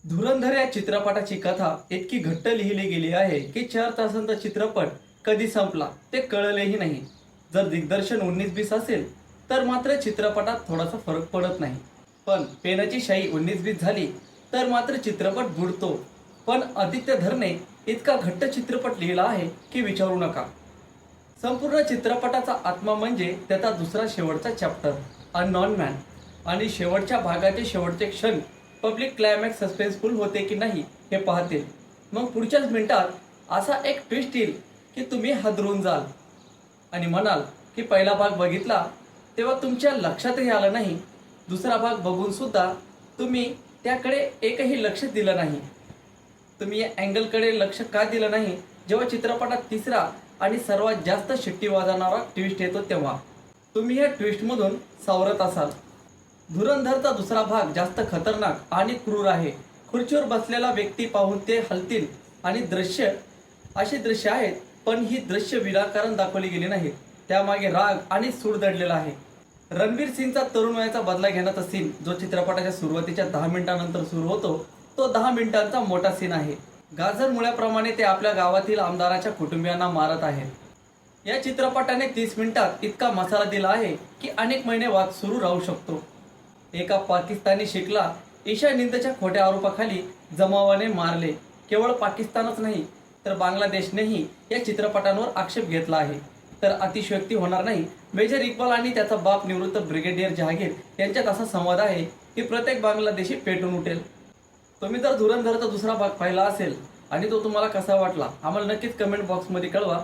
धुरंधर या चित्रपटाची कथा इतकी घट्ट लिहिली गेली आहे की 4 तासांचा चित्रपट कधी संपला ते कळलेही नाही. जर दिग्दर्शन 19-20 असेल तर मात्र चित्रपटात थोडासा फरक पडत नाही, पण पेनाची शाई 19-20 झाली तर मात्र चित्रपट बुडतो. पण आदित्य धरने इतका घट्ट चित्रपट लिहिला आहे की विचारू नका. संपूर्ण चित्रपटाचा आत्मा म्हणजे त्याचा दुसरा शेवटचा चॅप्टर अननॉन मॅन, आणि शेवटच्या भागाचे शेवटचे क्षण पब्लिक क्लायमॅक्स सस्पेन्सफुल होते की नाही हे पाहतील. मग पुढच्याच मिनिटात असा एक ट्विस्ट येईल की तुम्ही हादरून जाल आणि म्हणाल की पहिला भाग बघितला तेव्हा तुमच्या लक्षातही आलं नाही, दुसरा भाग बघून सुद्धा तुम्ही त्याकडे एकही लक्ष दिलं नाही. तुम्ही या अँगलकडे लक्ष का दिलं नाही? जेव्हा चित्रपटात तिसरा आणि सर्वात जास्त शिट्टी वाजवणारा ट्विस्ट येतो तेव्हा तुम्ही या ट्विस्टमधून सावरत असाल. धुरंधरचा दुसरा भाग जास्त खतरनाक आणि क्रूर आहे. खुर्चीवर बसलेला व्यक्ती पाहून ते हलतील आणि अशी दृश्य आहेत, पण ही दृश्य विनाकारण दाखवली गेली नाहीत. त्यामागे राग आणि सूड दडलेला आहे. रणवीर सिंगचा तरुण वयाचा बदला घेण्याचा सीन जो चित्रपटाच्या सुरुवातीच्या 10 मिनिटांनंतर सुरू होतो, तो 10 मिनिटांचा मोठा सीन आहे. गाजर मुळ्याप्रमाणे ते आपल्या गावातील आमदाराच्या कुटुंबियांना मारत आहेत. या चित्रपटाने 30 मिनिटात इतका मसाला दिला आहे की अनेक महिने वाद सुरू राहू शकतो. एका पाकिस्तानी शीखला ईशा निंदच्या खोट्या आरोपाखाली जमावाने मारले. केवळ पाकिस्तानच नाही तर बांगलादेशनेही या चित्रपटांवर आक्षेप घेतला आहे. तर अतिशयोक्ती होणार नाही, मेजर इक्बाल आणि त्याचा बाप निवृत्त ब्रिगेडियर जहागीर यांच्यात असा संवाद आहे की प्रत्येक बांगलादेशी पेटून उठेल. तुम्ही जर धुरंधरचा दुसरा भाग पाहिला असेल आणि तो तुम्हाला कसा वाटला आम्हाला नक्कीच कमेंट बॉक्समध्ये कळवा.